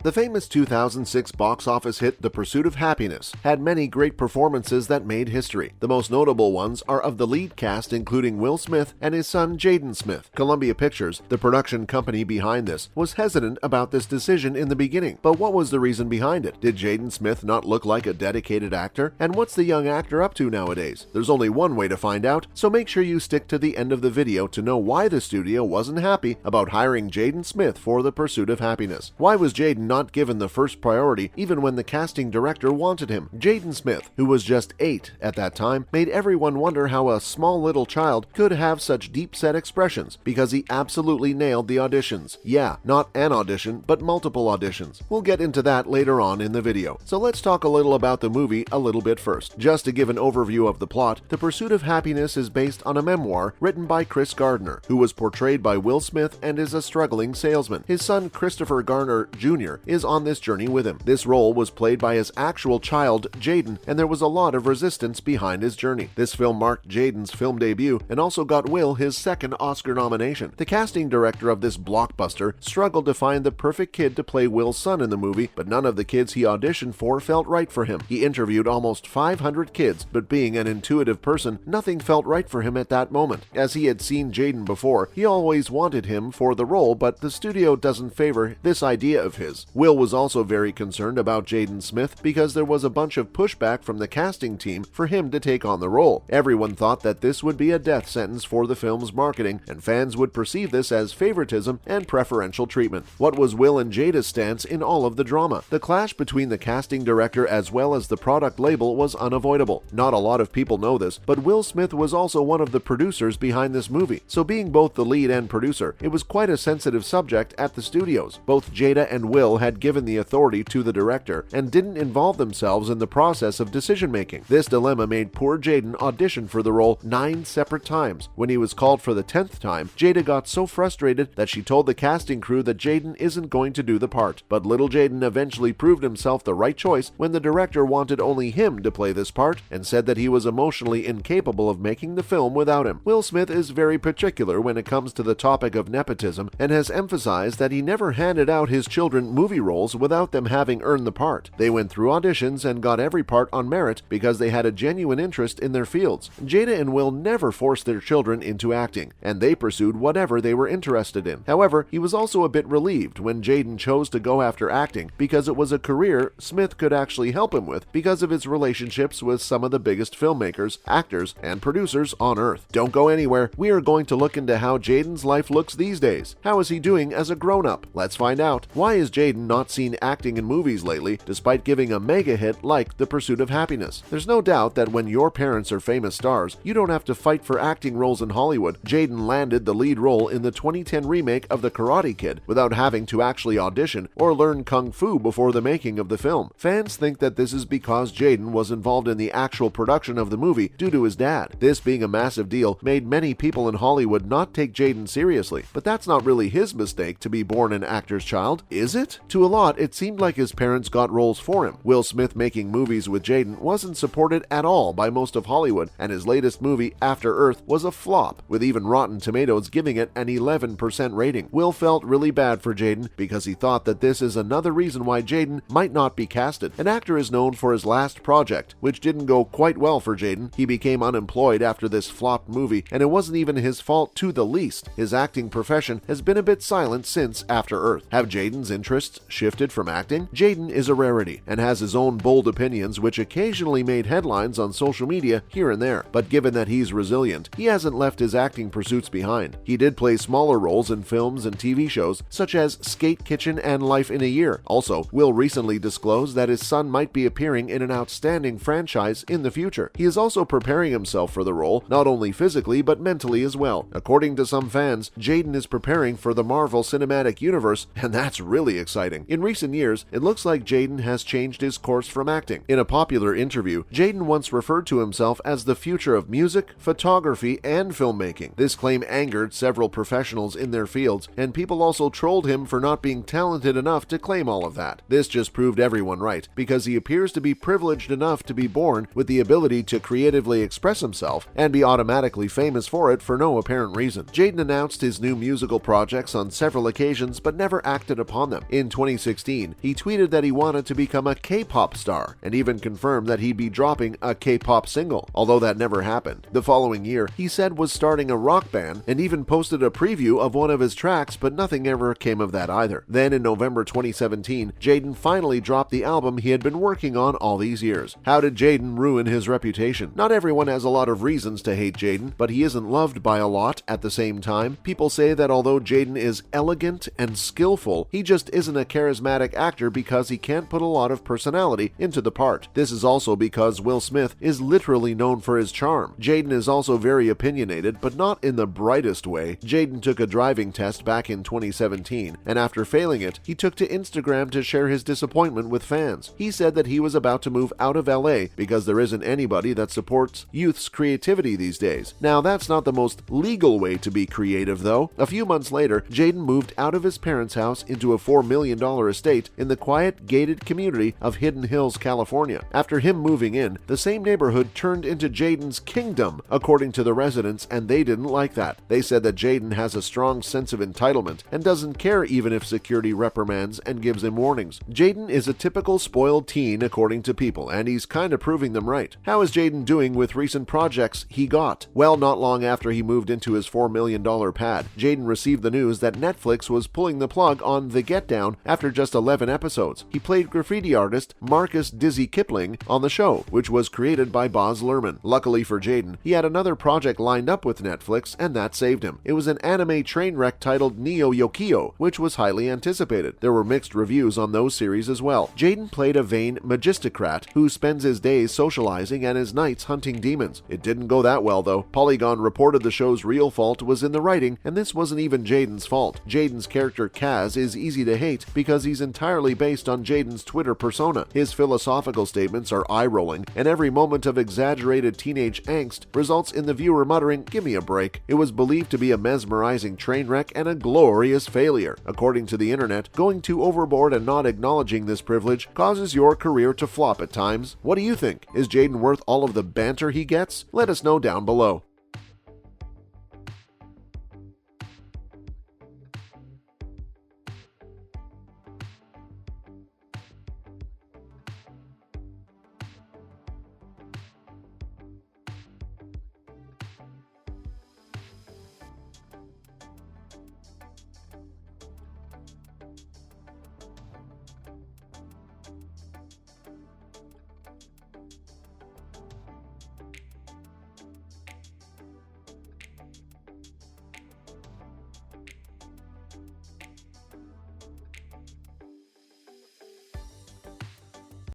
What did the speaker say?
The famous 2006 box office hit The Pursuit of Happyness had many great performances that made history. The most notable ones are of the lead cast, including Will Smith and his son Jaden Smith. Columbia Pictures, the production company behind this, was hesitant about this decision in the beginning. But what was the reason behind it? Did Jaden Smith not look like a dedicated actor? And what's the young actor up to nowadays? There's only one way to find out, so make sure you stick to the end of the video to know why the studio wasn't happy about hiring Jaden Smith for The Pursuit of Happyness. Why was Jaden not given the first priority even when the casting director wanted him? Jaden Smith, who was just 8 at that time, made everyone wonder how a small little child could have such deep-set expressions because he absolutely nailed the auditions. Yeah, not an audition, but multiple auditions. We'll get into that later on in the video. So let's talk a little about the movie a little bit first. Just to give an overview of the plot, The Pursuit of Happyness is based on a memoir written by Chris Gardner, who was portrayed by Will Smith and is a struggling salesman. His son Christopher Gardner Jr. is on this journey with him. This role was played by his actual child, Jayden, and there was a lot of resistance behind his journey. This film marked Jayden's film debut and also got Will his second Oscar nomination. The casting director of this blockbuster struggled to find the perfect kid to play Will's son in the movie, but none of the kids he auditioned for felt right for him. He interviewed almost 500 kids, but being an intuitive person, nothing felt right for him at that moment. As he had seen Jayden before, he always wanted him for the role, but the studio doesn't favor this idea of his. Will was also very concerned about Jaden Smith because there was a bunch of pushback from the casting team for him to take on the role. Everyone thought that this would be a death sentence for the film's marketing, and fans would perceive this as favoritism and preferential treatment. What was Will and Jada's stance in all of the drama? The clash between the casting director as well as the product label was unavoidable. Not a lot of people know this, but Will Smith was also one of the producers behind this movie, so being both the lead and producer, it was quite a sensitive subject at the studios. Both Jada and Will had given the authority to the director and didn't involve themselves in the process of decision-making. This dilemma made poor Jayden audition for the role 9 separate times. When he was called for the 10th time, Jada got so frustrated that she told the casting crew that Jayden isn't going to do the part. But little Jayden eventually proved himself the right choice when the director wanted only him to play this part and said that he was emotionally incapable of making the film without him. Will Smith is very particular when it comes to the topic of nepotism and has emphasized that he never handed out his children movie roles without them having earned the part. They went through auditions and got every part on merit because they had a genuine interest in their fields. Jada and Will never forced their children into acting, and they pursued whatever they were interested in. However, he was also a bit relieved when Jayden chose to go after acting because it was a career Smith could actually help him with because of his relationships with some of the biggest filmmakers, actors, and producers on Earth. Don't go anywhere. We are going to look into how Jayden's life looks these days. How is he doing as a grown-up? Let's find out. Why is Jayden not seen acting in movies lately despite giving a mega hit like The Pursuit of Happyness? There's no doubt that when your parents are famous stars, you don't have to fight for acting roles in Hollywood. Jayden landed the lead role in the 2010 remake of The Karate Kid without having to actually audition or learn kung fu before the making of the film. Fans think that this is because Jayden was involved in the actual production of the movie due to his dad. This being a massive deal made many people in Hollywood not take Jayden seriously, but that's not really his mistake to be born an actor's child, is it? To a lot, it seemed like his parents got roles for him. Will Smith making movies with Jayden wasn't supported at all by most of Hollywood, and his latest movie, After Earth, was a flop, with even Rotten Tomatoes giving it an 11% rating. Will felt really bad for Jayden because he thought that this is another reason why Jayden might not be casted. An actor is known for his last project, which didn't go quite well for Jayden. He became unemployed after this flopped movie, and it wasn't even his fault to the least. His acting profession has been a bit silent since After Earth. Have Jayden's interests shifted from acting? Jayden is a rarity and has his own bold opinions which occasionally made headlines on social media here and there, but given that he's resilient, he hasn't left his acting pursuits behind. He did play smaller roles in films and TV shows such as Skate Kitchen and Life in a Year. Also, Will recently disclosed that his son might be appearing in an outstanding franchise in the future. He is also preparing himself for the role, not only physically but mentally as well. According to some fans, Jayden is preparing for the Marvel Cinematic Universe, and that's really exciting. In recent years, it looks like Jayden has changed his course from acting. In a popular interview, Jayden once referred to himself as the future of music, photography, and filmmaking. This claim angered several professionals in their fields, and people also trolled him for not being talented enough to claim all of that. This just proved everyone right, because he appears to be privileged enough to be born with the ability to creatively express himself and be automatically famous for it for no apparent reason. Jayden announced his new musical projects on several occasions but never acted upon them. In 2016, he tweeted that he wanted to become a K-pop star and even confirmed that he'd be dropping a K-pop single, although that never happened. The following year, he said was starting a rock band and even posted a preview of one of his tracks, but nothing ever came of that either. Then in November 2017, Jayden finally dropped the album he had been working on all these years. How did Jayden ruin his reputation? Not everyone has a lot of reasons to hate Jayden, but he isn't loved by a lot at the same time. People say that although Jayden is elegant and skillful, he just isn't a charismatic actor because he can't put a lot of personality into the part. This is also because Will Smith is literally known for his charm. Jayden is also very opinionated, but not in the brightest way. Jayden took a driving test back in 2017, and after failing it, he took to Instagram to share his disappointment with fans. He said that he was about to move out of LA because there isn't anybody that supports youth's creativity these days. Now, that's not the most legal way to be creative, though. A few months later, Jayden moved out of his parents' house into a $4 million estate in the quiet, gated community of Hidden Hills, California. After him moving in, the same neighborhood turned into Jayden's kingdom, according to the residents, and they didn't like that. They said that Jayden has a strong sense of entitlement and doesn't care even if security reprimands and gives him warnings. Jayden is a typical spoiled teen, according to people, and he's kind of proving them right. How is Jayden doing with recent projects he got? Well, not long after he moved into his $4 million pad, Jayden received the news that Netflix was pulling the plug on The Get Down after just 11 episodes. He played graffiti artist Marcus Dizzy Kipling on the show, which was created by Baz Luhrmann. Luckily for Jayden, he had another project lined up with Netflix, and that saved him. It was an anime train wreck titled Neo Yokio, which was highly anticipated. There were mixed reviews on those series as well. Jayden played a vain magistocrat who spends his days socializing and his nights hunting demons. It didn't go that well, though. Polygon reported the show's real fault was in the writing, and this wasn't even Jayden's fault. Jayden's character Kaz is easy to hate because he's entirely based on Jayden's Twitter persona. His philosophical statements are eye-rolling, and every moment of exaggerated teenage angst results in the viewer muttering, "Give me a break." It was believed to be a mesmerizing train wreck and a glorious failure. According to the internet, going too overboard and not acknowledging this privilege causes your career to flop at times. What do you think? Is Jayden worth all of the banter he gets? Let us know down below.